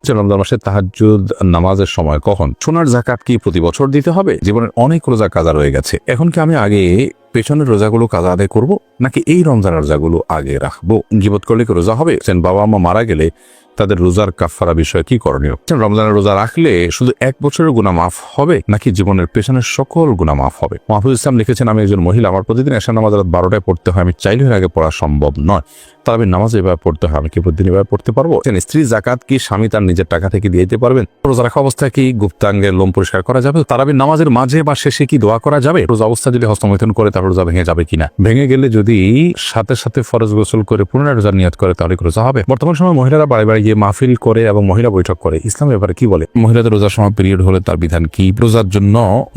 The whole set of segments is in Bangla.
রমজান মাসে তাহাজ্জুদ নামাজের সময় কখন? সোনার যাকাত কি প্রতি বছর দিতে হবে? জীবনের অনেক রোজা কাজা রয়ে গেছে, এখন কি আমি আগে পেছনের রোজাগুলো কাজা আদায় করবো, নাকি এই রমজানের রোজাগুলো আগে রাখবো? গীবত করলে কি রোজা হবে? বাবা মা মারা গেলে তাদের রোজার কাফারা বিষয়ে কি করণীয়? রমজানের রোজা রাখলে শুধু এক বছরের গুনাহ মাফ হবে, নাকি জীবনের পেছনের সকল গুনাহ মাফ হবে? মাহফুজ ইসলাম লিখেছেন, আমি একজন মহিলা, আমার প্রতিদিন এশার নামাজ রাত 12টায় পড়তে হয়, আমি চাইলে আগে পড়া সম্ভব নয়, তারাবির নামাজ এভাবে পড়তে হয়, আমি কি প্রতিদিন এভাবে পড়তে পারবো? স্ত্রী যাকাত কি স্বামী তার নিজের টাকা থেকে দিয়ে দিতে পারবেন? রোজা রাখা অবস্থায় কি গুপ্তাঙ্গের লোম পরিষ্কার করা যাবে? তারাবির নামাজের মাঝে বা শেষে কি দোয়া করা যাবে? রোজা অবস্থা যদি হস্তমৈথুন করে তাহলে রোজা ভেঙে যাবে কিনা? ভেঙে গেলে যদি সাথে সাথে ফরজ গোসল করে পুনরায় রোজা নিয়ত করে তাহলে রোজা হবে? বর্তমান সময় মহিলারা বাড়ি বাড়ি গিয়ে মাহফিল করে এবং মহিলা বৈঠক করে, ইসলাম ব্যাপারে কি বলে? মহিলাদের রোজার সময় পিরিয়ড হলে তার বিধান কি? রোজার জন্য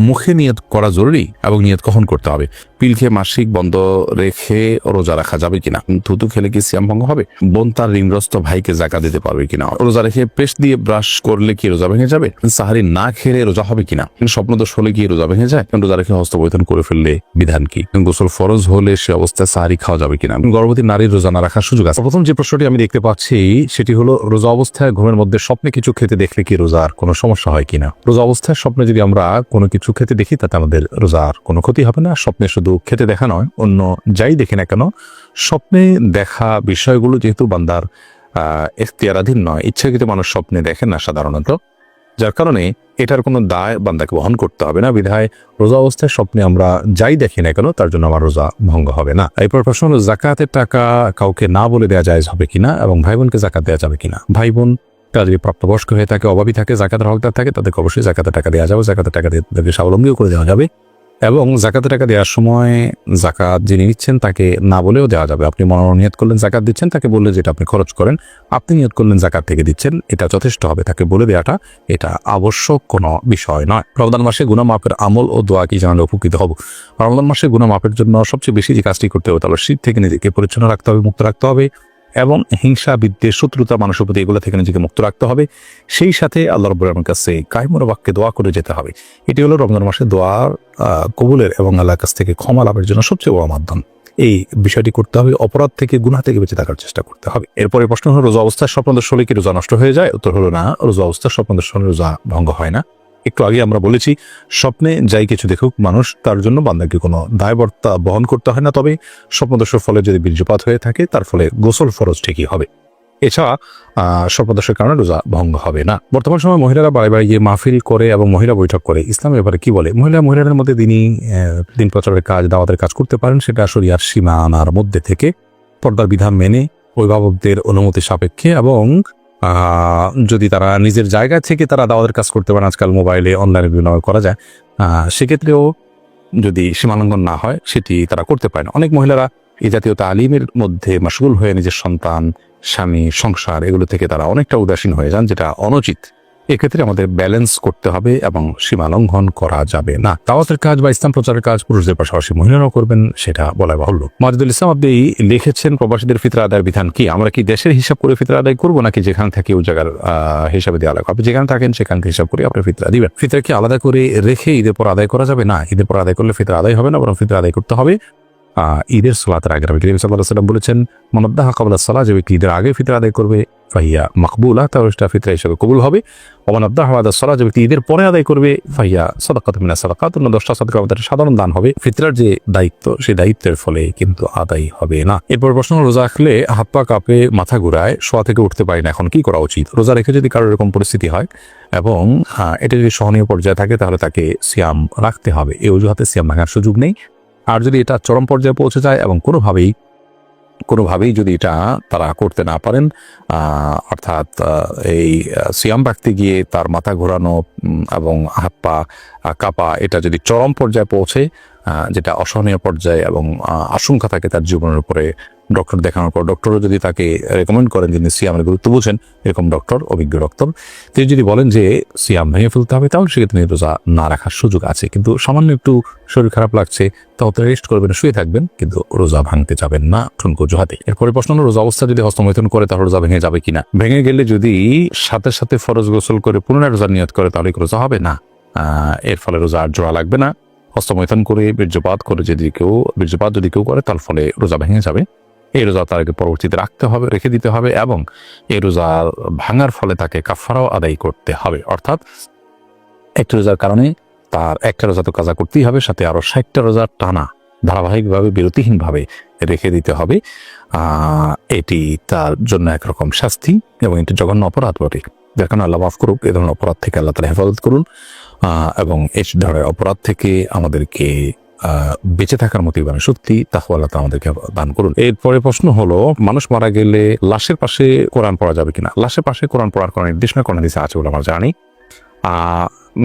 মুখে নিয়ত করা জরুরি এবং নিয়ত কখন করতে হবে? পিল খেয়ে মাসিক বন্ধ রেখে রোজা রাখা যাবে কিনা? থুতু খেলে কি সিয়াম ভঙ্গ হবে? বোন তার ঋণগ্রস্ত ভাইকে যাকাত দিতে পারবে কিনা? রোজা রেখে পেস্ট দিয়ে ব্রাশ করলে কি রোজা ভেঙে যাবে? সাহারি না খেলে রোজা হবে কিনা? স্বপ্নদোষ হলে কি রোজা ভেঙে যায়? রোজা রেখে হস্তমৈথুন করে ফেললে বিধান কি? গোসল ফরজ হলে সে অবস্থায় সাহারি খাওয়া যাবে কিনা? গর্ভবতী নারীর রোজা না রাখার সুযোগ আছে? প্রথম যে প্রশ্নটি আমি দেখতে পাচ্ছি সেটি হলো, রোজা অবস্থায় ঘুমের মধ্যে স্বপ্নে কিছু খেতে দেখলে কি রোজার কোনো সমস্যা হয় কিনা? রোজা অবস্থায় স্বপ্নে যদি আমরা কোনো কিছু খেতে দেখি তাতে আমাদের রোজার কোনো ক্ষতি হবে না। স্বপ্নে শুধু খেতে দেখা নয়, অন্য যাই দেখি না কেন, স্বপ্নে দেখা বিষয়গুলো যেহেতু বান্দার এখতিয়ারাধীন নয়, ইচ্ছাকৃত মানুষ স্বপ্নে দেখেন না সাধারণত, যার কারণে এটার কোনো দায় বান্দাকে বহন করতে হবে না। বিধায় রোজা অবস্থায় স্বপ্নে আমরা যাই দেখি না কেন তার জন্য আমার রোজা ভঙ্গ হবে না। এরপর প্রশ্ন হলো, জাকাতের টাকা কাউকে না বলে দেওয়া যায় হবে কিনা এবং ভাই বোনকে জাকাত দেওয়া যাবে কিনা? ভাই বোন তারা যদি প্রাপ্তবয়স্ক হয়ে থাকে, অভাবী থাকে, জাকাতের হকদার থাকে, তাদেরকে অবশ্যই জাকাতের টাকা দেওয়া যাবে। জাকাতের টাকা দিয়ে তাদেরকে স্বাবলম্বীও করে দেওয়া যাবে এবং জাকাতের টাকা দেওয়ার সময় জাকাত যিনি নিচ্ছেন তাকে না বলেও দেওয়া যাবে। আপনি মনোনিয়ত করলেন জাকাত দিচ্ছেন, তাকে বললে যেটা আপনি খরচ করেন, আপনি নিয়ত করলেন জাকাত থেকে দিচ্ছেন, এটা যথেষ্ট হবে। তাকে বলে দেওয়াটা এটা আবশ্যক কোনো বিষয় নয়। রমজান মাসে গুনাহ মাফের আমল ও দোয়া কি জানালে উপকৃত হব? রমজান মাসে গুনাহ মাফের জন্য সবচেয়ে বেশি যে কাজটি করতে হবে তাহলে শীত থেকে নিজেকে পরিচ্ছন্ন রাখতে হবে, মুক্ত রাখতে হবে এবং হিংসা, বিদ্বেষ, শত্রুতা, মানুষের প্রতি এগুলো থেকে নিজেকে মুক্ত রাখতে হবে। সেই সাথে আল্লাহ রাব্বুল আলামিনের কাছে কায়মুর বাক্যে দোয়া করে যেতে হবে। এটি হলো রমজান মাসে দোয়ার কবুলের এবং আল্লাহর কাছ থেকে ক্ষমা লাভের জন্য সবচেয়ে বড় মাধ্যম। এই বিষয়টি করতে হবে, অপরাধ থেকে, গুনাহ থেকে বেঁচে থাকার চেষ্টা করতে হবে। এরপরে প্রশ্ন হলো, রোজা অবস্থায় স্বপ্নদোষ হলে কি রোজা নষ্ট হয়ে যায়? উত্তর হলো না, রোজা অবস্থায় স্বপ্নদোষ হলে রোজা ভঙ্গ হয় না। একটু আগে আমরা বলেছি, স্বপ্নে যাই কিছু দেখুক মানুষ, তার জন্য বান্দাকে কোনো দায়বর্তা বহন করতে হয় না। তবে স্বপ্নদোষের ফলে যদি বীর্যপাত হয়ে থাকে তার ফলে গোসল ফরজ ঠিকই হবে। এছাড়া স্বপ্নদোষের কারণে রোজা ভঙ্গ হবে না। বর্তমান সময় মহিলারা বাড়ি বাড়ি গিয়ে মাহফিল করে এবং মহিলা বৈঠক করে, ইসলাম এবারে কি বলে? মহিলাদের মধ্যে দিন প্রচারের কাজ, দাওয়াতের কাজ করতে পারেন, সেটা শরিয়ার সীমানার মধ্যে থেকে পর্দার বিধান মেনে অভিভাবকদের অনুমতি সাপেক্ষে এবং যদি তারা নিজের জায়গা থেকে তারা দাওয়াতের কাজ করতে পারেন, আজকাল মোবাইলে অনলাইনে বিভিন্ন করা যায়, সেক্ষেত্রেও যদি সীমালঙ্ঘন না হয় সেটি তারা করতে পারেন। অনেক মহিলারা এই জাতীয় তালিমের মধ্যে মাশগুল হয়ে নিজের সন্তান, স্বামী, সংসার এগুলো থেকে তারা অনেকটা উদাসীন হয়ে যান, যেটা অনুচিত। এক্ষেত্রে আমাদের ব্যালেন্স করতে হবে এবং সীমা লঙ্ঘন করা যাবে না। দাওয়াতের কাজ বা ইসলাম প্রচারের কাজ পুরুষদের পাশাপাশি মহিলারাও করবেন, সেটা বলা বাহুল্য। মাজিদুল ইসলাম আপনি লিখেছেন, প্রবাসীদের ফিতরা আদায়ের বিধান কি? আমরা কি দেশের হিসাব করে ফিতরা আদায় করবো, নাকি যেখানে থাকি ওই জায়গার হিসাবে দেওয়া লাগবে? আপনি যেখানে থাকেন সেখানকে হিসাব করে আপনি ফিতরা দিবেন। ফিতরা কি আলাদা করে রেখে ঈদের পর আদায় করা যাবে? না, ঈদের পর আদায় করলে ফিতরা আদায় হবে না, বরং ফিতরা আদায় করতে হবে ঈদের সালাতের আগে। নবী করিম সাল্লাল্লাহু আলাইহি ওয়াসাল্লাম বলেছেন, মান আদ্দাহা ক্বাবলা সালাহ, যে ব্যক্তি ঈদের আগে ফিতরা আদায় করবে, ফাহিয়া মাকবুলা, তাহলে সেটা ফিতরা হিসেবে কবুল হবে। ওয়া মান আদ্দাহা বাদা সালাহ, যে ব্যক্তি ঈদের পরে আদায় করবে, ফাহিয়া সাদাকাতুম মিনাস সাদাকাত, অন্য 10টা সাদকা আমাদের সাধারণ দান হবে। ফিতরার যে দায়িত্ব, সেই দায়িত্বের ফলে কিন্তু আদায় হবে না। এরপর প্রশ্ন, রোজা রাখলে হাত পা কাঁপে, মাথা ঘুরায়, শোয়া থেকে উঠতে পারি না, এখন কি করা উচিত? রোজা রেখে যদি কারোর এরকম পরিস্থিতি হয় এবং এটা যদি সহনীয় পর্যায়ে থাকে তাহলে তাকে সিয়াম রাখতে হবে। এই অজুহাতে সিয়াম ভাঙার সুযোগ নেই। আর যদি এটা চরম পর্যায়ে পৌঁছে যায় এবং কোনোভাবেই যদি এটা তারা করতে না পারেন, অর্থাৎ এই সিয়াম রাখতে গিয়ে তার মাথা ঘোরানো এবং হাত পা কাঁপা, এটা যদি চরম পর্যায়ে পৌঁছে, যেটা অসহনীয় পর্যায়ে এবং আশঙ্কা থাকে তার জীবনের উপরে, ডক্টর দেখানোর পর ডক্টরও যদি তাকে রেকমেন্ড করেন, যিনি সিয়ামের গুরুত্ব বুঝেন, এরকম ডক্টর, অভিজ্ঞ ডক্টর, তিনি যদি বলেন যে সিয়াম ভেঙে ফেলতে হবে, তাহলে সেক্ষেত্রে রোজা না রাখার সুযোগ আছে। কিন্তু সামান্য একটু শরীর খারাপ লাগছে, তাহলে রেস্ট করবেন, শুয়ে থাকবেন, কিন্তু রোজা ভাঙতে যাবেন না ঠুনকো অজুহাতে। এরপরে প্রশ্ন হলো, রোজা অবস্থা যদি হস্তমৈথুন করে তাহলে রোজা ভেঙে যাবে কিনা? ভেঙে গেলে যদি সাথে সাথে ফরজ গোসল করে পুনরায় রোজা নিয়ত করে তাহলে রোজা হবে না। এর ফলে রোজা আর জোড়া লাগবে না। হস্তমৈথুন করে বীর্যপাত যদি কেউ করে তার ফলে রোজা ভেঙে যাবে। এই রোজা তাকে পরবর্তীতে রেখে দিতে হবে, এবং এই রোজা ভাঙার ফলে তাকে কাফারাও আদায় করতে হবে। অর্থাৎ একটা রোজার কারণে তার একটা রোজা তো কাজা করতেই হবে, সাথে আরো 60টা রোজা টানা ধারাবাহিকভাবে বিরতিহীনভাবে রেখে দিতে হবে। এটি তার জন্য একরকম শাস্তি এবং এটি জঘন্য অপরাধ বটে। যার কারণে আল্লাহ মাফ করুক, এ ধরনের অপরাধ থেকে আল্লাহ তাআলা হেফাজত করুন, এবং এই ধরনের অপরাধ থেকে আমাদেরকে বেঁচে থাকার মতো শক্তি তাকওয়া আল্লাহ তাআলা আমাদেরকে দান করুন। এরপরে প্রশ্ন হলো, মানুষ মারা গেলে লাশের পাশে কোরআন পড়া যাবে কিনা? লাশের পাশে কোরআন পড়ার কোনো নির্দেশনা কোন হাদিসে আছে বলে আমরা জানি।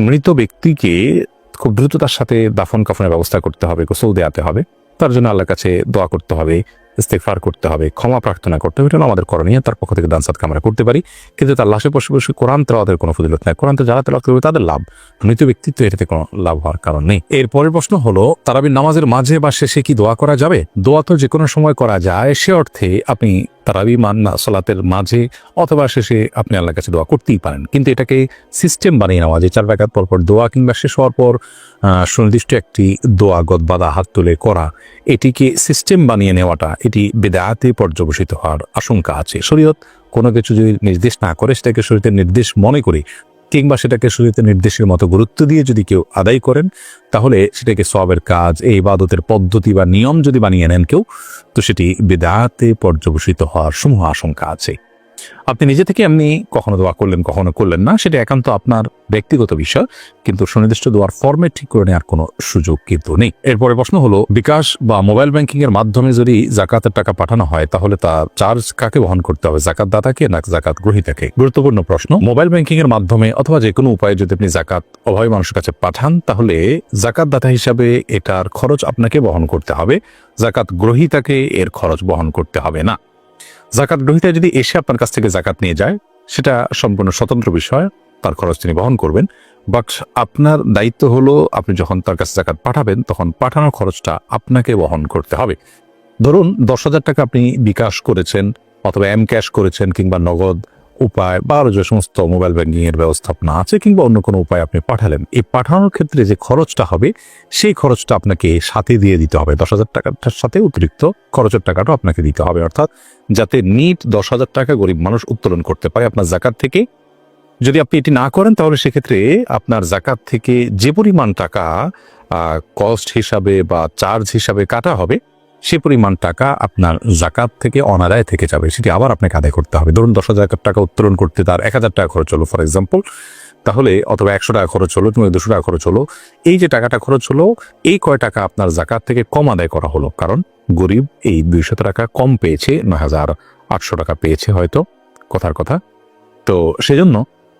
মৃত ব্যক্তিকে খুব দ্রুততার সাথে দাফন কাফনের ব্যবস্থা করতে হবে, গোসল দেওয়াতে হবে, তার জন্য আল্লাহর কাছে দোয়া করতে হবে, ইস্তেগফার করতে হবে, ক্ষমা প্রার্থনা করতে হবে। এটা আমাদের করণীয়, তার পক্ষ থেকে দান সাদকা আমরা করতে পারি। কিন্তু তার লাশের পাশাপাশি কোরআন তেলাওয়াতের কোনো ফজিলত নাই। কোরআন তো যারা তেলাওয়াত করবে তাদের লাভ, মৃত ব্যক্তিত্ব এটাতে কোনো লাভ হওয়ার কারণ নেই। এরপরের প্রশ্ন হলো, তারাবির নামাজের মাঝে বা শেষে কি দোয়া করা যাবে? দোয়া তো যে কোনো সময় করা যায়, সে অর্থে আপনি তারাবি সালাতের মাঝে অথবা শেষে আপনি আল্লাহর কাছে দোয়া করতেই পারেন, কিন্তু এটাকে সিস্টেম বানিয়ে নেওয়া, যে 4 রাকাত পর পর দোয়া কিংবা শেষ হওয়ার পর সুনির্দিষ্ট একটি দোয়া গদবাদা হাত তুলে করা, এটিকে সিস্টেম বানিয়ে নেওয়াটা এটি বিদআতে পর্যবসিত হওয়ার আশঙ্কা আছে। শরীয়ত কোনো কিছু যদি নির্দেশ না করে সেটাকে শরীয়তের নির্দেশ মনে করি, কিংবা সেটাকে শরীয়তের নির্দেশের মতো গুরুত্ব দিয়ে যদি কেউ আদায় করেন, তাহলে সেটাকে সওয়াবের কাজ, এই ইবাদতের পদ্ধতি বা নিয়ম যদি বানিয়ে নেন কেউ, তো সেটি বিদআতে পর্যবসিত হওয়ার সমূহ আশঙ্কা আছে। আপনি নিজে থেকে এমনি কখনো দোয়া করলেন, কখনো করলেন না, সেটা একান্ত আপনার ব্যক্তিগত বিষয়, কিন্তু সুনির্দিষ্ট দোয়ার ফরম্যাট ঠিক করে নেওয়ার কোনো সুযোগ কিন্তু নেই। এরপরে প্রশ্ন হলো, বিকাশ বা মোবাইল ব্যাংকিং এর মাধ্যমে যদি জাকাতের টাকা পাঠানো হয়, তাহলে তার চার্জ কাকে বহন করতে হবে, জাকাত দাতাকে না জাকাত গ্রহীতাকে? গুরুত্বপূর্ণ প্রশ্ন। মোবাইল ব্যাংকিং এর মাধ্যমে অথবা যে কোনো উপায়ে যদি আপনি জাকাত অভাবী মানুষের কাছে পাঠান, তাহলে জাকাত দাতা হিসাবে এটার খরচ আপনাকে বহন করতে হবে, জাকাত গ্রহীতাকে এর খরচ বহন করতে হবে না। জাকাত গ্রহীতা যদি এসে আপনার কাছ থেকে জাকাত নিয়ে যায়, সেটা সম্পূর্ণ স্বতন্ত্র বিষয়, তার খরচ তিনি বহন করবেন। বাট আপনার দায়িত্ব হলো, আপনি যখন তার কাছে জাকাত পাঠাবেন, তখন পাঠানোর খরচটা আপনাকে বহন করতে হবে। ধরুন 10,000 টাকা আপনি বিকাশ করেছেন, অথবা এম ক্যাশ করেছেন, কিংবা নগদ উপায় বা আরো যে সমস্ত মোবাইল ব্যাংকিং এর ব্যবস্থাপনা আছে, কিংবা অন্য কোনো উপায় আপনি পাঠালেন, এই পাঠানোর ক্ষেত্রে যে খরচটা হবে, সেই খরচটা আপনাকে সাথে দিয়ে দিতে হবে। 10,000 টাকার সাথে অতিরিক্ত খরচের টাকাটা আপনাকে দিতে হবে, অর্থাৎ যাতে নিট 10,000 টাকা গরিব মানুষ উত্তোলন করতে পারে আপনার জাকাত থেকে। যদি আপনি এটি না করেন, তাহলে সেক্ষেত্রে আপনার জাকাত থেকে যে পরিমাণ টাকা কস্ট হিসাবে বা চার্জ হিসাবে কাটা হবে, সে পরিমাণ টাকা আপনার জাকাত থেকে অনাদায় থেকে যাবে, সেটি আবার আপনাকে আদায় করতে হবে। ধরুন 10,000 টাকা উত্তোলন করতে তার 1,000 টাকা খরচ হলো ফর এক্সাম্পল, তাহলে অথবা 100 টাকা খরচ হলো, কিংবা 200 টাকা খরচ হলো, এই যে টাকাটা খরচ হলো, এই কয় টাকা আপনার জাকাত থেকে কম আদায় করা হলো, কারণ গরিব এই 200 টাকা কম পেয়েছে, 9,800 টাকা পেয়েছে হয়তো, কথার কথা। তো সেজন্য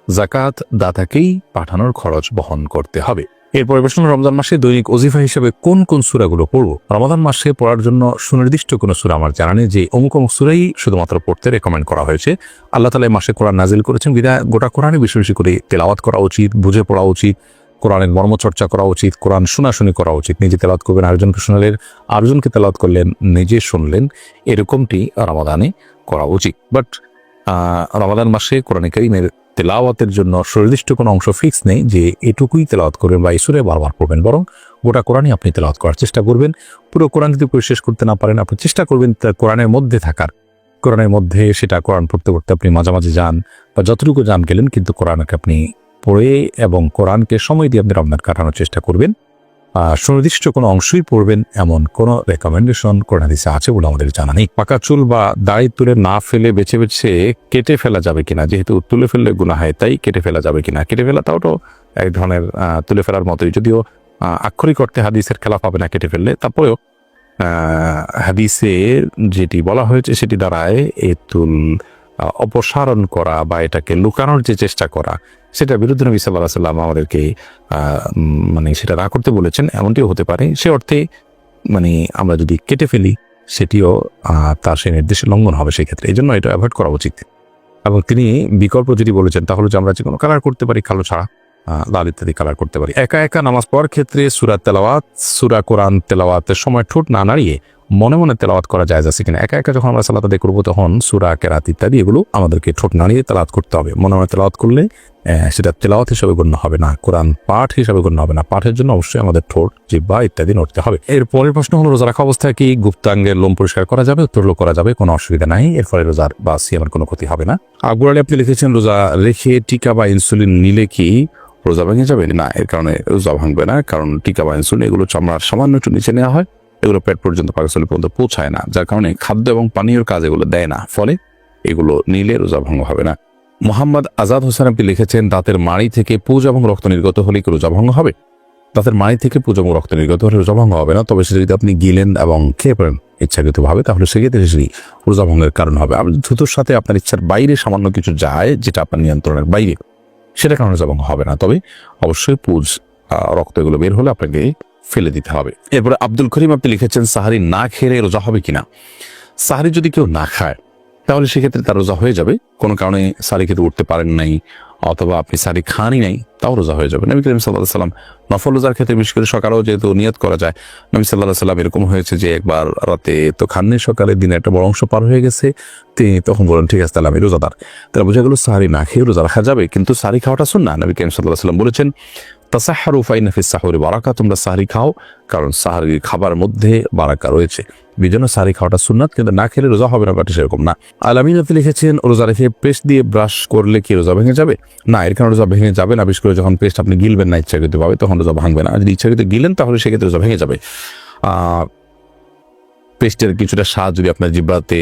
জাকাত দাতাকেই পাঠানোর খরচ বহন করতে হবে। এরপরে প্রশ্ন, রমজান মাসে দৈনিক ওজিফা হিসেবে কোন কোন সূরাগুলো পড়বো? রমাদান মাসে পড়ার জন্য সুনির্দিষ্ট কোনো সূরা আমার জানা নেই যে অমুক অমুক সূরাই শুধুমাত্র পড়তে রেকমেন্ড করা হয়েছে। আল্লাহ তাআলা মাসে কোরআন নাজিল করেছেন, বিধায় গোটা কোরআনে বেশি বেশি করে তেলাওয়াত করা উচিত, বুঝে পড়া উচিত, কোরআনের মর্মচর্চা করা উচিত, কোরআন শোনাশুনি করা উচিত। নিজে তেলাওয়াত করবেন, আরেকজনকে শোনালেন, আরেকজনকে তেলাওয়াত করলেন, নিজে শুনলেন, এরকমটি রমাদানে করা উচিত। বাট রমাদান মাসে কোরআন কারীমের তেলাওয়াতের জন্য সুনির্দিষ্ট কোনো অংশ ফিক্স নেই যে এটুকুই তেলাওয়াত করবেন বা এই সূরা বারবার পড়বেন, বরং গোটা কোরআনই আপনি তেলাওয়াত করার চেষ্টা করবেন। পুরো কোরআন যদি পড়ে শেষ করতে না পারেন, আপনি চেষ্টা করবেন কোরআনের মধ্যে থাকার, কোরআনের মধ্যে সেটা কোরআন পড়তে পড়তে আপনি মাঝামাঝি যান বা যতটুকু যান গেলেন, কিন্তু কোরআনকে আপনি পড়ে এবং কোরআনকে সময় দিয়ে আপনি রমজান কাটানোর চেষ্টা করবেন। সুনির্দিষ্ট কোনো অংশই পড়বেন এমন কোনো রেকমেন্ডেশন কোরআন হাদিসে আছে বলে আমাদের জানা নেই। পাকা চুল বা দাড়ি তুলে না ফেলে বেছে বেছে কেটে ফেলা যাবে কিনা? যেহেতু তুলে ফেললে গুনাহ হয়, তাই কেটে ফেলা যাবে কিনা? কেটে ফেলা তাও তো এক ধরনের তুলে ফেলার মতোই, যদিও আক্ষরিক অর্থে হাদিসের খেলাফ হবে না কেটে ফেললে, তারপরেও হাদিসে যেটি বলা হয়েছে সেটি দ্বারায় এ চুল অপসারণ করা বা এটাকে লুকানোর যে চেষ্টা করা, সেটা বিরুদ্ধে নবী সাল্লাল্লাহু আলাইহি ওয়াসাল্লাম আমাদেরকে মানে সেটা না করতে বলেছেন, এমনটিও হতে পারে। সে অর্থে মানে আমরা যদি কেটে ফেলি, সেটিও তার সেই নির্দেশের লঙ্ঘন হবে সেক্ষেত্রে, এই জন্য এটা অ্যাভয়েড করা উচিত। এবং তিনি বিকল্প যদি বলেছেন, তাহলে যে আমরা যে কোনো কালার করতে পারি, কালো ছাড়া লাল ইত্যাদি কালার করতে পারি। একা একা নামাজ পড়ার ক্ষেত্রে সূরা তেলাওয়াত, সূরা কোরআন তেলাওয়াতের সময় ঠোঁট না নাড়িয়ে মনে মনে তেলাওয়াত করা জায়েজ আছে কিনা। একা একা যখন আমরা সালাত আদায় করবো তখন সূরা, কেরাত ইত্যাদি এগুলো আমাদেরকে ঠোঁট নাড়িয়ে তেলাওয়াত করতে হবে। মনে মনে তেলাওয়াত করলে সেটা তেলাওয়াত হিসাবে গণ্য হবে না, কোরআন পাঠ হিসাবে গণ্য হবে না। পাঠের জন্য অবশ্যই আমাদের ঠোঁট, জিহ্বা ইত্যাদি নড়তে হবে। এর পরের প্রশ্ন হলো, রোজা রাখা অবস্থায় কি গুপ্তাঙ্গের লোম পরিষ্কার করা যাবে? উত্তর হলো করা যাবে, কোনো অসুবিধা নাই, এর ফলে রোজার বা সিয়ামের কোনো ক্ষতি হবে না। আকবর আলী আপনি লিখেছেন, রোজা রেখে টিকা বা ইনসুলিন নিলে কি রোজা ভেঙে যাবে? না, এর কারণে রোজা ভাঙবে না, কারণ টিকা বা ইনসুলিন এগুলো চামড়ার সামান্য একটু নিচে নেওয়া হয়, এগুলো পেট পর্যন্ত, পাকস্থলী পর্যন্ত পৌঁছায় না, যার কারণে খাদ্য এবং পানীয় কাজ এগুলো দেয় না, ফলে এগুলো নিলে রোজা ভঙ্গ হবে না। মোহাম্মদ আজাদ হোসেন আপনি লিখেছেন, দাঁতের মাড়ি থেকে পুজ এবং রক্ত নির্গত হলে কি রোজা ভঙ্গ হবে? দাঁতের মাড়ি থেকে পুজ এবং রক্ত নির্গত হলে রোজা ভঙ্গ হবে না, তবে সেটা যদি আপনি গিলেন এবং খেয়ে পড়েন ইচ্ছাকৃতভাবে, তাহলে সেক্ষেত্রে সেটি রোজা ভঙ্গের কারণ হবে। আর দ্রুতর সাথে আপনার ইচ্ছার বাইরে সামান্য কিছু যায়, যেটা আপনার নিয়ন্ত্রণের বাইরে, সেটা কারণে রোজা ভঙ্গ হবে না, তবে অবশ্যই পুজ, রক্ত এগুলো বের হলে আপনাকে ফেলে দিতে হবে। এরপরে আব্দুল করিম আপনি লিখেছেন, সাহারি না খেলে রোজা হবে কিনা? সাহারি যদি কেউ না খায় তাহলে সেক্ষেত্রে তার রোজা হয়ে যাবে। কোনো কারণে সাহারি খেতে উঠতে পারেন নাই, অথবা আপনি সাহারি খানই নাই, তাও রোজা হয়ে যাবে। নবী করিম সাল্লাল্লাহু আলাইহি ওয়াসাল্লাম নফল রোজার ক্ষেত্রে বিশেষ করে সকালেও যেহেতু নিয়ত করা যায়, নবী সাল্লাল্লাহু আলাইহি ওয়াসাল্লাম এরকম হয়েছে যে একবার রাতে তো খাননি, সকালে দিনে একটা বড় অংশ পার হয়ে গেছে, তিনি তখন বলেন ঠিক আছে তাহলে আমি রোজাদার। তাহলে বোঝা গেল সাহারি না খেয়ে রোজা রাখা যাবে, কিন্তু সাহারি খাওয়াটা সুন্নাহ। নবী করিম সাল্লাল্লাহু আলাইহি ওয়াসাল্লাম বলেছেন, তাসাহহারু ফাইন্না ফিস সাহুরি বারাকা, তোমরা সাহারি খাও কারণ সাহারি খাবার মধ্যে বারাকা রয়েছে। বিজন্য সাহারি খাওয়াটা সুন্নাত, কিন্তু না খেলে রোজা হবে না, বাট সেরকম না। আলামিন আপনি লিখেছেন, রোজা রেখে পেস্ট দিয়ে ব্রাশ করলে কি রোজা ভেঙে যাবে? না, এর কারণে রোজা ভেঙে যাবে না। বিশেষ করে যখন পেস্ট আপনি গিলবেন না ইচ্ছাকৃতভাবে, তখন রোজা ভাঙবে না। যদি ইচ্ছাকৃত গিলেন তাহলে সেক্ষেত্রে রোজা ভেঙে যাবে। পেস্টের কিছুটা স্বাদ যদি আপনার জিহ্বাতে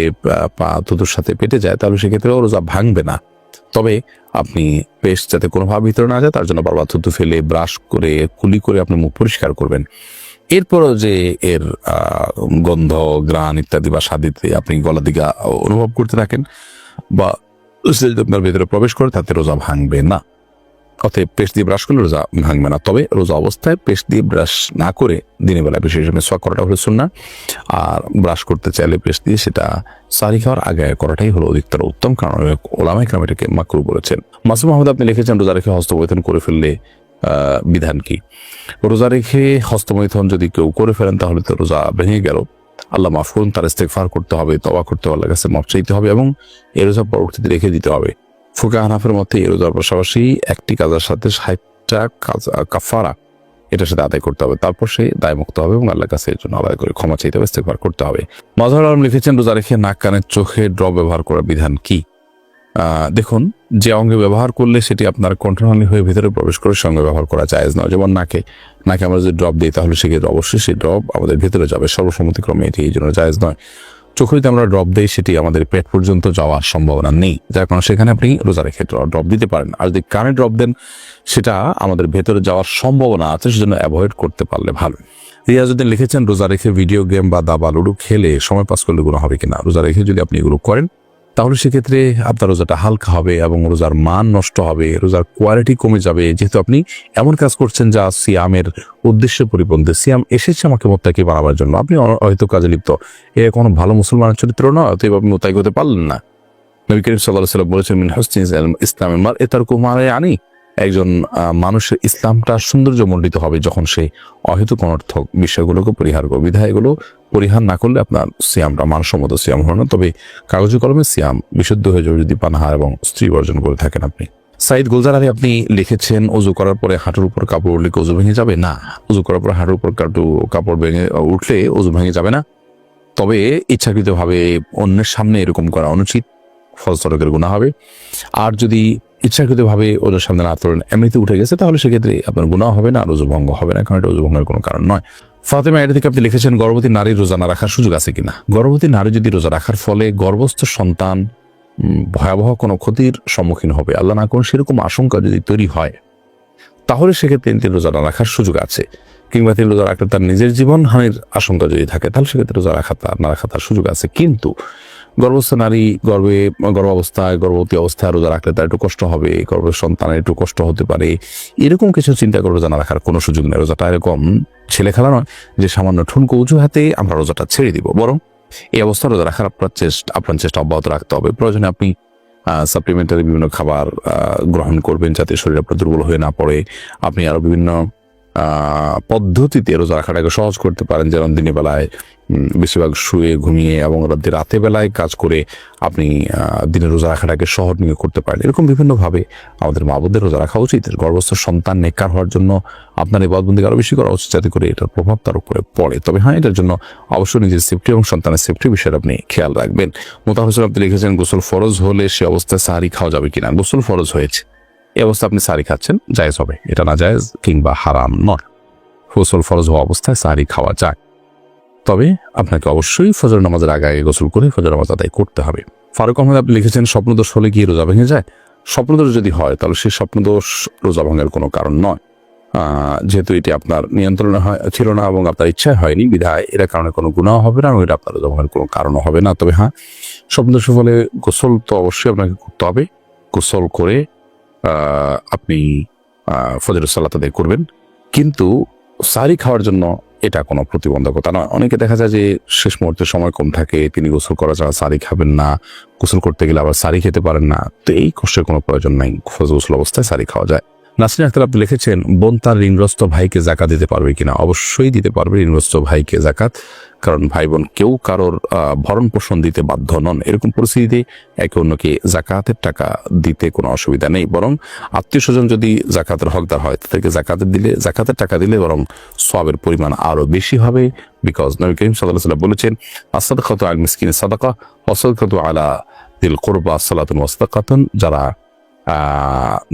পা থুতুর সাথে পেটে যায়, তাহলে সেক্ষেত্রেও রোজা ভাঙবে না। তবে আপনি পেস্ট যাতে কোনোভাবে ভিতরে না যায়, তার জন্য বারবার থুতু ফেলে ব্রাশ করে কুলি করে আপনি মুখ পরিষ্কার করবেন। এরপরও যে এর গন্ধ, ঘ্রাণ ইত্যাদি বা স্বাদিতে আপনি গলা দিকে অনুভব করতে থাকেন বা আপনার ভেতরে প্রবেশ করে, তাতে রোজা ভাঙবে না। অতএব পেস্ট দিয়ে ব্রাশ করলে রোজা ভাঙবে না। তবে রোজা অবস্থায় পেস্ট দিয়ে ব্রাশ না করে দিনের বেলা বিশেষ মেসওয়াক করাটা হলো সুন্নাহ, আর ব্রাশ করতে চাইলে পেস্ট দিয়ে সেটা সাহারি খাওয়ার আগে করাটাই হলো অধিকতর উত্তম, কারণ ওলামায়ে কেরাম এটাকে মাকরুহ বলেছেন। মাসুম আহমদ আপনি লিখেছেন, রোজা রেখে হস্তমৈথুন করে ফেললে বিধান কি? রোজা রেখে হস্তমৈথুন যদি কেউ করে ফেলেন তাহলে তো রোজা ভেঙে গেল। আল্লাহ মাফ করুন, তার ইস্তেগফার করতে হবে, তওবা করতে হবে, আল্লাহর কাছে মাফ চাইতে হবে এবং এই রোজা পরবর্তীতে রেখে দিতে হবে। ফুকাহা হানাফের মতে এই রোজার পাশাপাশি একটি কাজার সাথে 60টা কাফারা এটার সাথে আদায় করতে হবে, তারপর সে দায়মুক্ত হবে এবং আল্লাহর কাছে এর জন্য আদায় করে ক্ষমা চাইতে হবে, ইস্তেগফার করতে হবে। মাজহার আলম লিখেছেন, রোজা রেখে নাক, কানের, চোখে ড্রপ ব্যবহার করার বিধান কি? দেখুন, যে অঙ্গে ব্যবহার করলে সেটি আপনার কণ্ঠনালী হয়ে ভেতরে প্রবেশ করে সঙ্গে ব্যবহার করা জায়েজ নয়। যেমন নাকে আমরা যদি ড্রপ দিই তাহলে সেক্ষেত্রে অবশ্যই সেই ড্রপ আমাদের ভেতরে যাবে, সর্বসম্মতিক্রমে এটি এই জন্য জায়েজ নয়। চোখে যদি আমরা ড্রপ দিই সেটি আমাদের পেট পর্যন্ত যাওয়ার সম্ভাবনা নেই, যার কারণে সেখানে আপনি রোজা রেখে ড্রপ দিতে পারেন। আর যদি কানে ড্রপ দেন সেটা আমাদের ভেতরে যাওয়ার সম্ভাবনা আছে, সেজন্য অ্যাভয়েড করতে পারলে ভালো। রিয়াজউদ্দিন লিখেছেন, রোজা রেখে ভিডিও গেম বা দাবা লুডো খেলে সময় পাস করলে গুনাহ হবে কিনা? রোজা রেখে যদি আপনি এগুলো করেন তাহলে সেক্ষেত্রে আপনার রোজাটা হালকা হবে এবং রোজার মান নষ্ট হবে, রোজার কোয়ালিটি কমে যাবে, যেহেতু আপনি এমন কাজ করছেন যা সিয়ামের উদ্দেশ্যে পরিপন্থী। সিয়াম এসেছে আমাকে মুত্তাকি বানাবার জন্য, আপনি হয়তো কাজে লিপ্ত, এ কোনো ভালো মুসলমানের চরিত্র নয়, অতএব আপনি মুত্তাকি হতে পারলেন না। নবী করিম সাল্লাল্লাহু আলাইহি ওয়াসাল্লাম বলেছেন, মিন হুসনি ইসলামিল মারই তারকু মা লা ইয়ানি, একজন মানুষের ইসলামটা সৌন্দর্যমণ্ডিত হবে যখন সে অহেতুক অনর্থক বিষয়গুলোকে পরিহার করবে। বিধায় এগুলো পরিহার না করলে আপনার সিয়ামটা মানসম্মত সিয়াম হবে না, তবে কাগজে কলমে সিয়াম বিশুদ্ধ হয়ে যাবে যদি পানাহার এবং স্ত্রী বর্জন করে থাকেন আপনি। সাইদ গুলজার আলী আপনি লিখেছেন, ওযু করার পরে হাঁটুর উপর কাপড় উঠলে ওযু ভেঙে যাবে? না, ওযু করার পরে হাঁটুর উপর কাপড় ভেঙে উঠলে ওযু ভেঙে যাবে না, তবে ইচ্ছাকৃতভাবে অন্যের সামনে এরকম করা অনুচিত, ফজতরকের গুনাহ হবে। আর যদি ইচ্ছাকৃতভাবে ওদের সামনে না তোলেন, এমনিতে উঠে গেছে, তাহলে সেক্ষেত্রে আপনার গুনাহ হবে না, ওযু ভঙ্গ হবে না, কারণ এটা ওযু ভঙ্গের কোনো কারণ নয়। ফাতেমা এটা থেকে আপনি লিখেছেন, গর্ভবতী নারীর রোজা না রাখার সুযোগ আছে কিনা? গর্ভবতী নারী যদি রোজা রাখার ফলে গর্ভস্থ সন্তান ভয়াবহ কোনো ক্ষতির সম্মুখীন হবে, আল্লাহ না করুন সেরকম আশঙ্কা যদি তৈরি হয়, তাহলে সেক্ষেত্রে তিনি রোজা না রাখার সুযোগ আছে। কিংবা তিনি রোজা রাখলে তার নিজের জীবন হানির আশঙ্কা যদি থাকে, তাহলে সেক্ষেত্রে রোজা না রাখা তার সুযোগ আছে। কিন্তু গর্ভস্থ নারী গর্ভবতী অবস্থায় রোজা রাখলে তার একটু কষ্ট হবে, গর্ভের সন্তানের একটু কষ্ট হতে পারে, এরকম কিছু চিন্তা করে রোজা না রাখার কোনো সুযোগ নেই। রোজাটা এরকম ছেলে খেলা নয় যে সামান্য ঠুনকো অজুহাতে আমরা রোজাটা ছেড়ে দিব, বরং এই অবস্থা রোজা রাখার আপনার চেষ্টা অব্যাহত রাখতে হবে। প্রয়োজনে আপনি সাপ্লিমেন্টারি বিভিন্ন খাবার গ্রহণ করবেন যাতে শরীর আপনার দুর্বল হয়ে না পড়ে। আপনি আরো বিভিন্ন পদ্ধতিতে রোজা রাখাটাকে সহজ করতে পারেন, যেমন দিনের বেলায় বেশিরভাগ শুয়ে ঘুমিয়ে এবং রাতে বেলায় কাজ করে আপনি দিনে রোজা রাখাটাকে সহজ নিয়ে করতে পারেন। এরকম বিভিন্নভাবে আমাদের মা বোনদের রোজা রাখা উচিত। গর্ভস্থ সন্তান নেককার হওয়ার জন্য আপনার ইবাদতবন্দি আরো বেশি করা উচিত, যাতে করে এটার প্রভাব তার উপরে পড়ে। তবে হ্যাঁ, এটার জন্য অবশ্যই নিজের সেফটি এবং সন্তানের সেফটির বিষয়ে আপনি খেয়াল রাখবেন। মোতাহার হোসেন আপনি লিখেছেন, গোসল ফরজ হলে সে অবস্থায় সাহারি খাওয়া যাবে কিনা? গোসল ফরজ হয়েছে, এই অবস্থা আপনি সাহারি খাচ্ছেন, জায়েজ হবে, এটা না জায়েজ কিংবা হারাম নয়। গোসল ফরজ হওয়া অবস্থায় সাহারি খাওয়া যায়, তবে আপনাকে অবশ্যই ফজর নামাজের আগে আগে গোসল করে ফজর নামাজ আদায় করতে হবে। ফারুক আহমেদ আপনি লিখেছেন, স্বপ্নদোষ হলে কি রোজা ভেঙে যায়? স্বপ্নদোষ যদি হয় তাহলে সেই স্বপ্নদোষ রোজা ভাঙার কোনো কারণ নয়। যেহেতু এটি আপনার নিয়ন্ত্রণে ছিল না এবং আপনার ইচ্ছায় হয়নি, বিধায় এর কারণে কোনো গুনাহ হবে না এবং এটা আপনার রোজা ভাঙার কোনো কারণও হবে না। তবে হ্যাঁ, স্বপ্নদোষের ফলে গোসল তো অবশ্যই আপনাকে করতে হবে। গোসল করে আপনি ফজরের সালাত আদায় করবেন, কিন্তু সাহরি খাওয়ার জন্য এটা কোনো প্রতিবন্ধকতা নয়। অনেকে দেখা যায় যে শেষ মুহূর্তে সময় কম থাকে, তিনি গোসল করা ছাড়া সাহরি খাবেন না, গোসল করতে গেলে আবার সাহরি খেতে পারেন না। তো এই কষ্টের কোনো প্রয়োজন নাই, গোসল অবস্থায় সাহরি খাওয়া যায়। নাসরিন আক্তার আপনি লিখেছেন, বোন তার ঋণগ্রস্ত ভাইকে জাকাত দিতে পারবে কিনা? অবশ্যই দিতে পারবে ঋণগ্রস্ত ভাইকে জাকাত, কারণ ভাই বোন কেউ কারোর ভরণ পোষণ দিতে বাধ্য নন। এরকম পরিস্থিতিতে একে অন্যকে জাকাতের টাকা দিতে কোনো অসুবিধা নেই, বরং আত্মীয় স্বজন যদি জাকাতের হকদার হয় তাদেরকে জাকাতের টাকা দিলে বরং সওয়াবের পরিমাণ আরো বেশি হবে। বিকজ নবী করিম সাল্লাল্লাহু আলাইহি ওয়াসাল্লাম বলেছেন, আস-সাদাকাতু আল মিসকিন সাদাকা ওয়া সাদাকাতু আলা দিল কুরবা সালাতুন ওয়া সাদাকাতুন। যারা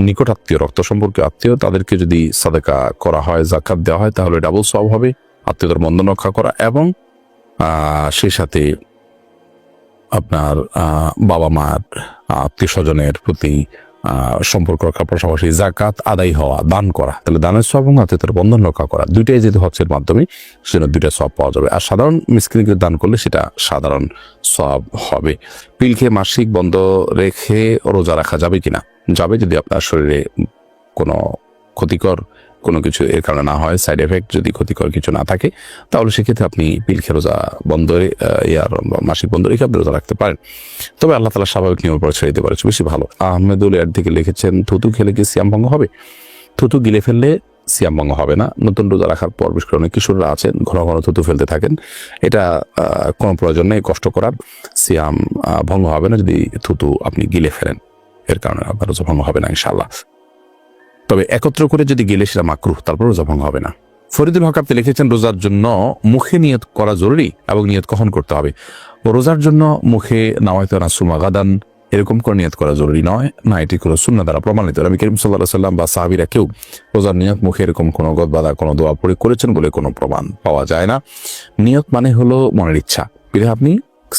নিকট আত্মীয়, রক্ত সম্পর্কে আত্মীয়, তাদেরকে যদি সাদাকা করা হয়, জাকাত দেওয়া হয়, তাহলে ডাবল সওয়াব হবে আত্মীয়দের বন্ধন রক্ষা করা, এবং সেই সাথে আপনার বাবা মার আত্মীয় স্বজনের প্রতি সম্পর্ক রক্ষার পাশাপাশি জাকাত আদায় হওয়া, দান করা, তাহলে দানের সওয়াব এবং আত্মীয়দের বন্ধন রক্ষা করা দুইটাই যদি হজ্জের মাধ্যমে, সেজন্য দুইটা সওয়াব পাওয়া যাবে। আর সাধারণ মিসকিনকে দান করলে সেটা সাধারণ সওয়াব হবে। পিল খেয়ে মাসিক বন্ধ রেখে রোজা রাখা যাবে কিনা? যাবে, যদি আপনার শরীরে কোনো ক্ষতিকর কোনো কিছু এর কারণে না হয়, সাইড এফেক্ট যদি ক্ষতিকর কিছু না থাকে, তাহলে সেক্ষেত্রে আপনি পিল খেয়ে রোজা বন্ধ মাসিক বন্ধ রেখে আপনি রোজা রাখতে পারেন। তবে আল্লাহ তাআলা স্বাভাবিক নিয়ম পরে ছেড়ে দিতে পারে, বেশি ভালো। আহমেদুল এর দিকে লিখেছেন, থুতু খেলে কি সিয়াম ভঙ্গ হবে? থুতু গিলে ফেললে সিয়াম ভঙ্গ হবে না। নতুন রোজা রাখার পর বিশেষ করে অনেক কিশোররা আছেন ঘন ঘন থুতু ফেলতে থাকেন, এটা কোনো প্রয়োজন নেই কষ্ট করার। সিয়াম ভঙ্গ হবে না যদি থুতু আপনি গিলে ফেলেন, এর কারণে আপনার রোজা ভঙ্গ হবে না ইনশাআল্লাহ। তবে একত্র করে যদি গেলে সেটা মাকরুহ, তারপর রোজা ভঙ্গ হবে না। ফরিদুল হক আপনি লিখেছেন, রোজার জন্য মুখে নিয়ত করা জরুরি এবং নিয়ত কখন করতে হবে? রোজার জন্য মুখে নাওয়াইতু নাসুমা গাদান এরকম করে নিয়ত করা জরুরি নয়, না এটি কোনো সুন্নাহ দ্বারা প্রমাণিত। নবী করিম সাল্লাল্লাহু আলাইহি ওয়াসাল্লাম বা সাহাবীরা কেউ রোজার নিয়ত মুখে এরকম কোনো গদ বাঁধা কোনো দোয়া পড়ে করেছেন বলে কোনো প্রমাণ পাওয়া যায় না। নিয়ত মানে হলো মনের ইচ্ছা, আপনি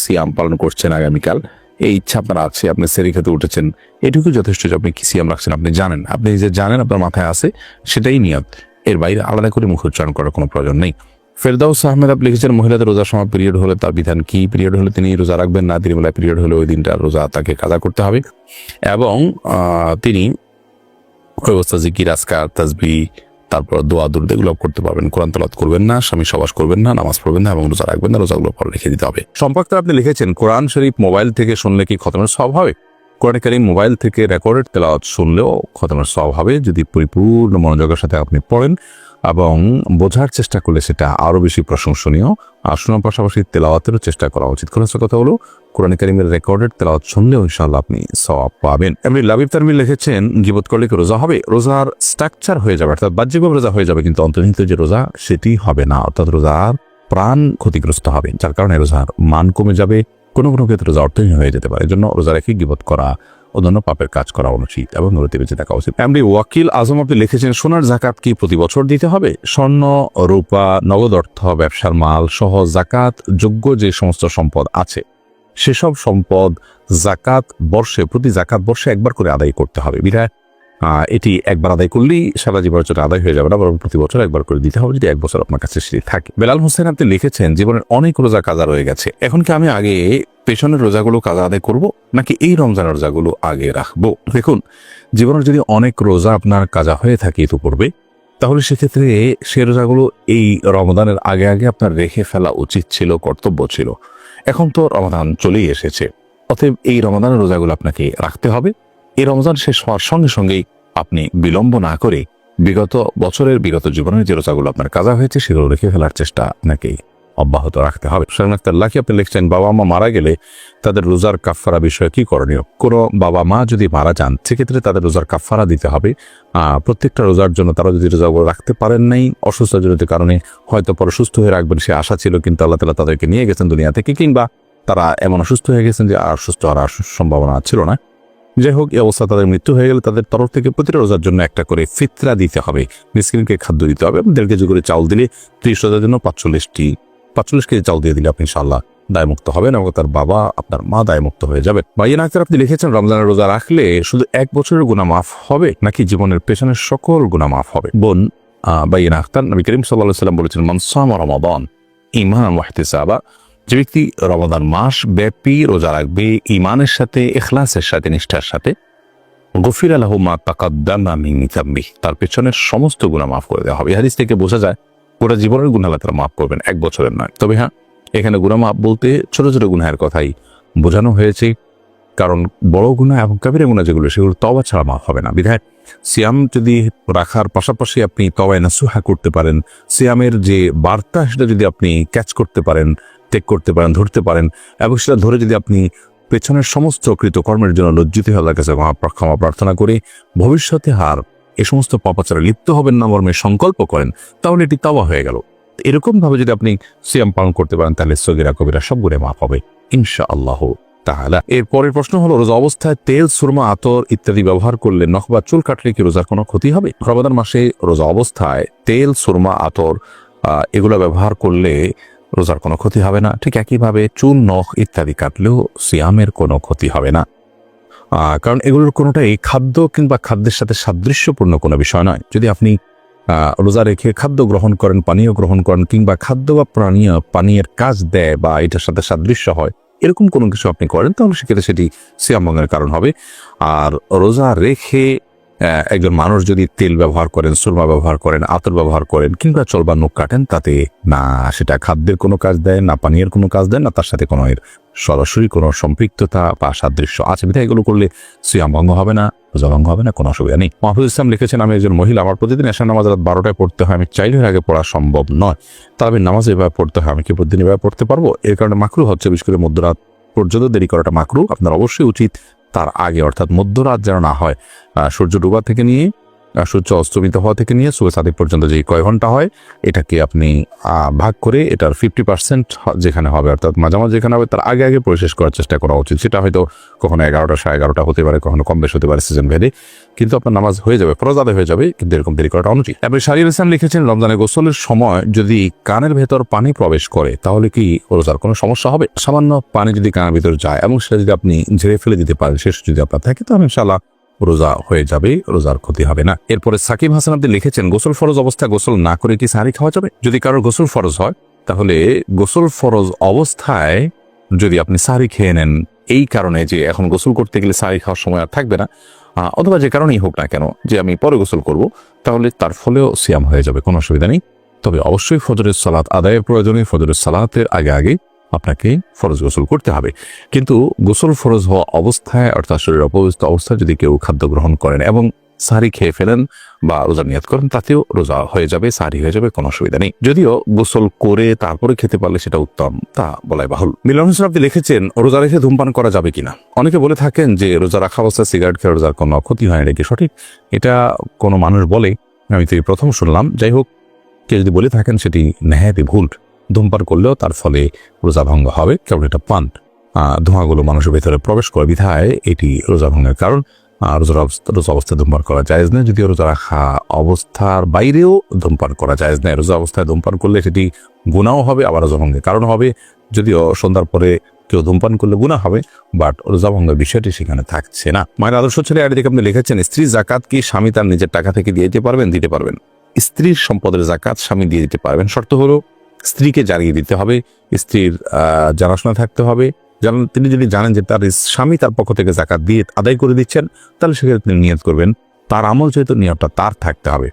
সিয়াম পালন করছেন আগামীকাল, এই ইচ্ছা আপনার আছে, আপনি সেরি খেতে উঠেছেন, এটুকু যথেষ্ট যে আপনি কি সিয়াম রাখছেন আপনি জানেন, আপনি যে জানেন আপনার মাথায় আছে, সেটাই নিয়ত। এর বাইরে আলাদা করে মুখ উচ্চারণ করার কোনো প্রয়োজন নেই। ফেরদাউস আহমেদ আপনি লিখেছেন, মহিলাদের রোজার সময় পিরিয়ড হলে তার বিধান কি? পিরিয়ড হলে তিনি রোজা রাখবেন না, দিনের বেলায় পিরিয়ড হলে ওই দিনটা রোজা তাকে কাজা করতে হবে, এবং তিনি ওই অবস্থা জিকির, আজকার, তাসবিহ, তারপর দোয়া দুরুদ এগুলো করতে পারবেন। কোরআন তেলাওয়াত করবেন না, স্বামী সহবাস করবেন না, নামাজ পড়বেন না এবং রোজা রাখবেন না, রোজাগুলো পরে রেখে দিতে হবে। সম্পর্কে আপনি লিখেছেন, কোরআন শরীফ মোবাইল থেকে শুনলে কি খতমের সওয়াব হবে? কোরআন কারীম মোবাইল থেকে রেকর্ডেড তেলাওয়াত শুনলেও খতমের সওয়াব হবে যদি পরিপূর্ণ মনোযোগের সাথে আপনি পড়েন এবং বোঝার চেষ্টা করলে সেটা আরো বেশি প্রশংসনীয়। আর শোনার পাশাপাশি তেলাওয়াতেরও চেষ্টা করা উচিত। কথা হলো কোরআন কারীমের রেকর্ডেড তেলাওয়াত শুনলেও ইনশাআল্লাহ আপনি সওয়াব পাবেন। এমনি লাবিব তানভীর লিখেছেন, গীবত করলে কি রোজা হবে? রোজার স্ট্রাকচার হয়ে যাবে, অর্থাৎ বাহ্যিকভাবে রোজা হয়ে যাবে, কিন্তু অন্তর্নিহিত যে রোজা সেটি হবে না, অর্থাৎ রোজার প্রাণ ক্ষতিগ্রস্ত হবে, যার কারণে রোজার মান কমে যাবে, কোনো কোনো ক্ষেত্রে রোজা অর্থহীন হয়ে যেতে পারে। এই জন্য রোজা রেখে গীবত করা, অন্যান্য পাপের কাজ করা অনুচিত এবং নরতে বেঁচে থাকা উচিত। এমনি ওয়াকিল আজম আপনি লিখেছেন, সোনার জাকাত কি প্রতি বছর দিতে হবে? স্বর্ণ, রূপা, নগদ অর্থ, ব্যবসার মাল সহ জাকাত যোগ্য যে সমস্ত সম্পদ আছে, সেসব সম্পদ প্রতি জাকাত বর্ষে একবার করে আদায় করতে হবে। বিধায় এটি একবার আদায় করলেই সারা জীবনের জন্য আদায় হয়ে যাবে না, বরং প্রতি বছর একবার করে দিতে হবে যদি এক বছর আপনার কাছে সেটি থাকে। বেলাল হোসেন আপনি লিখেছেন, জীবনের অনেক রোজা কাজা রয়ে গেছে, এখন কি আমি আগে পেছনের রোজাগুলো কাজা আদায় করব নাকি এই রমজানের রোজাগুলো আগে রাখবো? দেখুন, জীবনের যদি অনেক রোজা আপনার কাজা হয়ে থাকে ইতিপূর্বে, তাহলে সেক্ষেত্রে সে রোজাগুলো এই রমজানের আগে আগে আপনার রেখে ফেলা উচিত ছিল, কর্তব্য ছিল। এখন তো রমজান চলেই এসেছে, অতএব এই রমজানের রোজাগুলো আপনাকে রাখতে হবে। এই রমজান শেষ হওয়ার সঙ্গে সঙ্গেই আপনি বিলম্ব না করে বিগত বছরের বিগত জীবনের যে রোজাগুলো আপনার কাজা হয়েছে সেগুলো রেখে ফেলার চেষ্টা আপনাকে অব্যাহত রাখতে হবে। লাকি আপনি লিখছেন, বাবা মা মারা গেলে তাদের রোজার কাফফারা বিষয়ে কি করণীয়? কোনো বাবা মা যদি মারা যান সেক্ষেত্রে তাদের রোজার কাফফারা দিতে হবে। প্রত্যেকটা রোজার জন্য তারা যদি রোজাগুলো রাখতে পারেন নাই অসুস্থজনিত কারণে, হয়তো পরে সুস্থ হয়ে রাখবেন সে আশা ছিল কিন্তু আল্লাহ তাআলা তাদেরকে নিয়ে গেছেন দুনিয়া থেকে, কিংবা তারা এমন অসুস্থ হয়ে গেছেন যে আর সুস্থ হওয়ার সম্ভাবনা ছিল না, যাই হোক এই অবস্থা তাদের মৃত্যু হয়ে গেলে তাদের তরফ থেকে প্রতিটা রোজার জন্য একটা করে ফিতরা দিতে হবে, মিসকিনকে খাদ্য দিতে হবে। 1.5 কেজি করে চাউল দিলে 30 রোজার জন্য 45 কেজি চাউল দিয়ে দিলে আপনি ইনশাআল্লাহ দায়মুক্ত হবেন এবং তার বাবা আপনার মা দায়মুক্ত হয়ে যাবে। ভাইয়া আক্তার আপনি লিখেছেন, রমজানের রোজা রাখলে শুধু 1 বছরের গুনাহ মাফ হবে নাকি জীবনের পেছনের সকল গুনাহ মাফ হবে? বোন ভাইয়া আক্তার, নবী করিম সাল্লাল্লাহু আলাইহি ওয়াসাল্লাম বলেছেন, মান সামা রমাদান ঈমানান ওয়া ইহতিসাবা, যে ব্যক্তি রমাদান মাস ব্যাপী রোজা রাখবে ঈমানের সাথে, ইখলাসের সাথে, নিষ্ঠার সাথে, গফিরা লাহু মা তাকাদ্দামা মিন যামবিহি, তার পেছনের সমস্ত গুনাহ মাফ করে দেওয়া হবে। এই হাদিস থেকে বোঝা যায় পুরো জীবনের গুনাহ আল্লাহ তাআলা মাফ করবেন, 1 বছরের নয়। তবে হ্যাঁ, এখানে গুনাহ মাফ বলতে ছোট ছোট গুনাহের কথাই বোঝানো হয়েছে, কারণ বড় গুনাহ এবং কাবিরা গুনাহ যেগুলো সেগুলো তওবা ছাড়া মাফ হবে না। বিধায় সিয়াম যদি রাখার পাশাপাশি আপনি তওবায়ে নাসুহা করতে পারেন, সিয়ামের যে বার্তা সেটা যদি আপনি ক্যাচ করতে পারেন, টেক করতে পারেন, ধরতে পারেন, এবং সেটা ধরে যদি আপনি পেছনের সমস্ত কৃতকর্মের জন্য লজ্জিত হয়ে আল্লাহর কাছে ক্ষমা প্রার্থনা করে ভবিষ্যতে আর এ সমস্ত পাপাচারে লিপ্ত হবেন না মর্মে সংকল্প করেন, তাহলে এটি তাওবা হয়ে গেল। এরকম ভাবে যদি আপনি সিয়াম পালন করতে পারেন তাহলে সগীরা কবিরা সব গুনাহ মাফ হবে ইনশাআল্লাহ তাআলা। এর পরের প্রশ্ন হলো, রোজা অবস্থায় তেল, সুরমা, আতর ইত্যাদি ব্যবহার করলে নখ বা চুল কাটলে কি রোজার কোনো ক্ষতি হবে? রমাদান মাসে রোজা অবস্থায় তেল, সুরমা, আতর এগুলো ব্যবহার করলে রোজার কোনো ক্ষতি হবে না। ঠিক একইভাবে চুল, নখ ইত্যাদি কাটলেও সিয়ামের কোনো ক্ষতি হবে না, কারণ এগুলোর কোনোটাই খাদ্য কিংবা খাদ্যের সাথে সাদৃশ্যপূর্ণ কোনো বিষয় নয়। যদি আপনি রোজা রেখে খাদ্য গ্রহণ করেন, পানীয় গ্রহণ করেন, কিংবা খাদ্য বা পানীয়ের কাজ দেয় বা এটার সাথে সাদৃশ্য হয় এরকম কোনো কিছু আপনি করেন, তাহলে সেক্ষেত্রে সেটি সিয়াম ভঙ্গের কারণ হবে। আর রোজা রেখে একজন মানুষ যদি তেল ব্যবহার করেন, সুরমা ব্যবহার করেন, আতর ব্যবহার করেন, কিংবা চুল বা নখ কাটেন, তাতে না সেটা খাদ্যের কোনো কাজ দেয়, না পানীয়ের কোনো কাজ দেয়, না তার সাথে কোনো এর সরাসরি কোনো সম্পৃক্ততা বা সাদৃশ্য আছে। বিধায় এগুলো করলে সিয়াম ভঙ্গ হবে না, রোজা ভঙ্গ হবে না, কোনো অসুবিধা নেই। মাহফুজ ইসলাম লিখেছেন, আমি একজন মহিলা, আমার প্রতিদিন এশার নামাজ রাত 12টায় পড়তে হয়, আমি চাইলে আগে পড়া সম্ভব নয়, তাহলে নামাজ এভাবে পড়তে হয়, আমি কি প্রতিদিন এভাবে পড়তে পারবো? এর কারণে মাকরু হচ্ছে, বিশেষ করে মধ্যরাত পর্যন্ত দেরি করাটা মাকরু। আপনার অবশ্যই উচিত তার আগে, অর্থাৎ মধ্যরাত যেন না হয়, সূর্য ডুবা থেকে নিয়ে সূর্য অস্তমিত হওয়া থেকে নিয়ে সুবহ সাদিক পর্যন্ত যে কয় ঘন্টা হয়, এটাকে আপনি ভাগ করে এটার 50% যেখানে হবে, অর্থাৎ মাঝামাঝি যেখানে হবে তার আগে আগে পরিশেষ করার চেষ্টা করা উচিত। সেটা হয়তো কখনো 11টা, 11:30 হতে পারে, কখনো কম বেশ হতে পারে সিজন ভেদে, কিন্তু আপনার নামাজ হয়ে যাবে, ফরজ আদায় হয়ে যাবে, কিন্তু এরকম দেরি করাটা অনুচিত। এবার শাহরিয়ার ইসলাম লিখেছেন, রমজানের গোসলের সময় যদি কানের ভেতর পানি প্রবেশ করে তাহলে কি রোজার কোনো সমস্যা হবে? সামান্য পানি যদি কানের ভিতর যায় এবং সেটা যদি আপনি ঝেড়ে ফেলে দিতে পারেন, শেষ যদি আপনার থাকে, তাহলে ইনশাআল্লাহ রোজা হয়ে যাবে, রোজার ক্ষতি হবে না। এরপরে সাকিব হাসান আপনি লিখেছেন, গোসল ফরজ অবস্থায় গোসল না করে কি সাহরি খাওয়া যাবে? যদি কারোর গোসল ফরজ হয় তাহলে গোসল ফরজ অবস্থায় যদি আপনি সাহরি খেয়ে নেন, এই কারণে যে এখন গোসল করতে গেলে সাহরি খাওয়ার সময় আর থাকবে না, অথবা যে কারণেই হোক না কেন যে আমি পরে গোসল করব, তাহলে তার ফলেও সিয়াম হয়ে যাবে, কোনো অসুবিধা নেই। তবে অবশ্যই ফজরের সালাত আদায়ের প্রয়োজনে ফজরের সালাতের আগে আগে আপনাকে ফরজ গোসল করতে হবে। কিন্তু গোসল ফরজ হওয়া অবস্থায়, অর্থাৎ শরীরের অপবিত্র অবস্থায় যদি কেউ খাদ্য গ্রহণ করেন এবং সাহরি খেয়ে ফেলেন বা রোজা নিয়াত করেন, তাতেও রোজা হয়ে যাবে, সাহরি হয়ে যাবে, কোনো অসুবিধা নেই। যদিও গোসল করে তারপরে খেতে পারলে সেটা উত্তম, তা বলাই বাহুল। মিলন হোসেন আপনি লিখেছেন, রোজা রেখে ধূমপান করা যাবে কিনা? অনেকে বলে থাকেন যে রোজা রাখা অবস্থায় সিগারেট খেয়ে রোজার কোনো ক্ষতি হয় না, এটা কি সঠিক? এটা কোনো মানুষ বলে, আমি তো প্রথম শুনলাম। যাই হোক, কেউ যদি বলে থাকেন সেটি নেহায়াতি ভুল। ধূমপান করলেও তার ফলে রোজা ভঙ্গ হবে, কেবল এটা পান ধোঁয়াগুলো মানুষের ভেতরে প্রবেশ করে, বিধায় এটি রোজা ভঙ্গের কারণ। রোজা অবস্থায় ধূমপান করা জায়েজ নয়, যদিও রোজা রাখা অবস্থার বাইরেও ধূমপান করা জায়েজ নয়। রোজা অবস্থায় ধূমপান করলে সেটি গুনাহও হবে, আবার রোজা ভঙ্গের কারণ হবে। যদিও সন্ধ্যার পরে কেউ ধূমপান করলে গুনাহ হবে, বাট রোজা ভঙ্গের বিষয়টি সেখানে থাকছে না। মায়ের আদর্শ ছেলে আইডি থেকে আপনি লিখেছেন, স্ত্রী জাকাত কি স্বামী তার নিজের টাকা থেকে দিয়ে দিতে পারবেন? দিতে পারবেন। স্ত্রীর সম্পদের জাকাত স্বামী দিয়ে দিতে পারবেন, শর্ত হলো স্ত্রীকে জানিয়ে দিতে হবে, স্ত্রীর জানাশোনা থাকতে হবে। তিনি যদি জানেন যে তার স্বামী তার পক্ষ থেকে জাকাত দিয়ে আদায় করে দিচ্ছেন, তাহলে সেক্ষেত্রে তিনি নিয়ত করবেন, তার আমল যেহেতু নিয়তটা তার থাকতে হবে।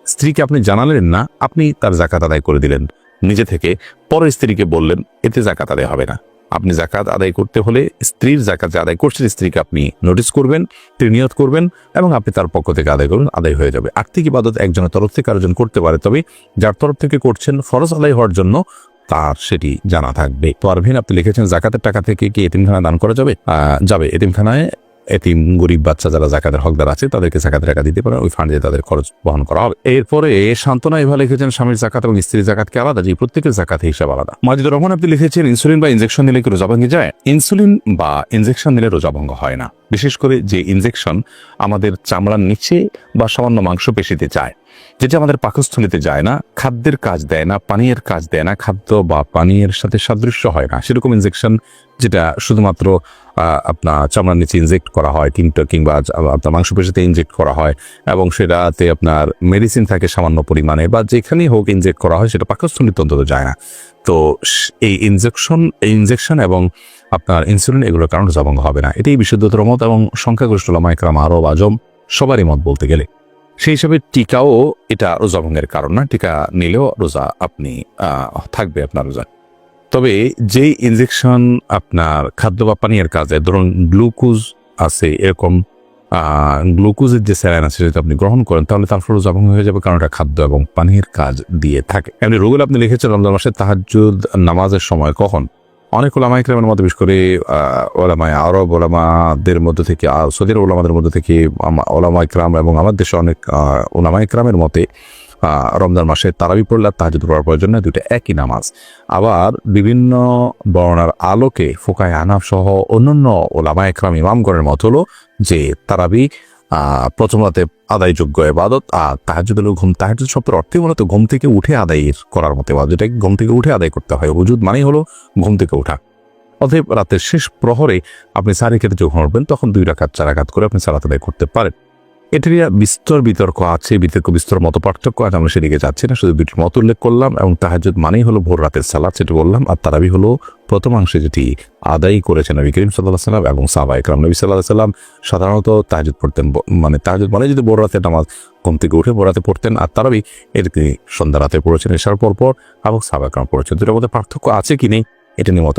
স্ত্রীকে আপনি জানালেন না, আপনি তার জাকাত আদায় করে দিলেন নিজে থেকে, পরে স্ত্রীকে বললেন, এতে জাকাত আদায় হবে না। আপনি জাকাত আদায় করতে হলে স্ত্রীর জাকাত যে আদায় করছেন স্ত্রীকে আপনি নোটিস করবেন, তিনি নিয়ত করবেন এবং আপনি তার পক্ষ থেকে আদায় করবেন, আদায় হয়ে যাবে। আর্থিক ইবাদত একজনের তরফ থেকে আরেকজন করতে পারে, তবে যার তরফ থেকে করছেন ফরজ আদায় হওয়ার জন্য তার সেটি জানা থাকবে। তো আরভিন আপনি লিখেছেন জাকাতের টাকা থেকে কি এতিমখানায় দান করা যাবে? যাবে। এতিমখানায় এতিম গরিব বাচ্চা যারা জাকাতের হকদার আছে তাদেরকে জাকাতের টাকা দিতে পারে, ওই ফান্ডে তাদের খরচ বহন করা হবে। এরপরে শান্তনা এভাবে লিখেছেন স্বামীর জাকাত এবং স্ত্রীর জাকাত কি আলাদা? যে প্রত্যেকের জাকাত হিসাব আলাদা। মাজিদুর রহমান আপনি লিখেছেন ইনসুলিন বা ইনজেকশন নিলে কি রোজা ভেঙে যায়? ইনসুলিন বা ইনজেকশন নিলে রোজা ভঙ্গ হয় না। বিশেষ করে যে ইনজেকশন আমাদের চামড়ার নিচে বা সামান্য মাংসপেশিতে যায়, যেটা আমাদের পাকস্থলীতে যায় না, খাদ্যের কাজ দেয় না, পানীয়ের কাজ দেয় না, খাদ্য বা পানীয়ের সাথে সাদৃশ্য হয় না, সেরকম ইনজেকশন যেটা শুধুমাত্র আপনার চামড়ার নিচে ইনজেক্ট করা হয় কিংবা আপনার মাংসপেশিতে ইনজেক্ট করা হয় এবং সেটাতে আপনার মেডিসিন থাকে সামান্য পরিমাণে, বা যেখানেই হোক ইনজেক্ট করা হয় সেটা পাকস্থলীতে অন্তত যায় না। তো এই ইনজেকশন এবং আপনার ইনসুলিন এগুলোর কারণে রোজা ভঙ্গ হবে না। এটাই বিশুদ্ধতর মত এবং সংখ্যাগরিষ্ঠ উলামায়ে কেরাম, আরব আজম সবারই মত বলতে গেলে। সেই হিসাবে টিকাও এটা রোজা ভঙ্গের কারণ না, টিকা নিলেও রোজা আপনি থাকবে আপনার রোজা। তবে যেই ইনজেকশন আপনার খাদ্য বা পানীয়ের কাজে, ধরুন গ্লুকোজ আছে, এরকম গ্লুকোজের যে স্যালাইন আছে যদি আপনি গ্রহণ করেন তাহলে তারপর রোজা ভঙ্গ হয়ে যাবে, কারণ এটা খাদ্য এবং পানীয়ের কাজ দিয়ে থাকে। এমনি রোগুলো আপনি লিখেছেন রমজান মাসে তাহাজ্জুদ নামাজের সময় কখন? অনেক ওলামায়ে কেরামের মধ্যে, বিশেষ করে ওলামায়ে আরব ওলামাদের মধ্যে থেকে, সৌদির ওলামাদের মধ্যে থেকে ওলামায়ে কেরাম এবং আমার দেশে অনেক ওলামায়ে কেরামের মতে রমজান মাসে তারাবি পড়লে আর তাহাজ্জুদ পড়ার প্রয়োজন নেই, দুটো একই নামাজ। আবার বিভিন্ন বর্ণনার আলোকে ফুকায়ে হানাফ সহ অন্যান্য ওলামায়ে কেরাম ইমামগণের মত হলো যে তারাবি প্রথম রাতে আদায়যোগ্য ইবাদত, আর তাহাজ্জুদ হলো তাহাজ্জুদ শব্দের অর্থে মূলত ঘুম থেকে উঠে আদায় করার মতো ইবাদত, যেটা ঘুম থেকে উঠে আদায় করতে হয়। ওজুদ মানেই হলো ঘুম থেকে ওঠা। অতএব রাতের শেষ প্রহরে আপনি সারি খেতে যখন উঠবেন তখন 2 রাকাত 4 রাকাত করে আপনি সালাত আদায় করতে পারেন। এটা নিয়ে বিতর্ক আছে, বিস্তর মত পার্থক্য আছে, আমরা সেদিকে যাচ্ছি না, শুধু দুটির মত উল্লেখ করলাম। এবং তাহাজ্জুদ মানেই হলো ভোর রাতের সালাত, সেটা বললাম। আর তারাবি হলো প্রথমাংশে যেটি আদায় করেছেন নবী করিম সাল্লাল্লাহু আলাইহি ওয়াসাল্লাম এবং সাহাবায়ে কেরাম। নবী সাল্লাল্লাহু আলাইহি ওয়াসাল্লাম সাধারণত তাহাজ্জুদ পড়তেন, মানে তাহাজ্জুদ মানে যদি ভোর রাতে নামাজ ঘুম থেকে উঠে ভোর রাতে পড়তেন, আর তারাবি এটা তিনি সন্ধ্যা রাতে পড়েছেন, এশার পর এবং সাহাবায়ে কেরাম পড়েছেন। দুটোর মধ্যে পার্থক্য আছে কি নেই এটা নিয়ে মত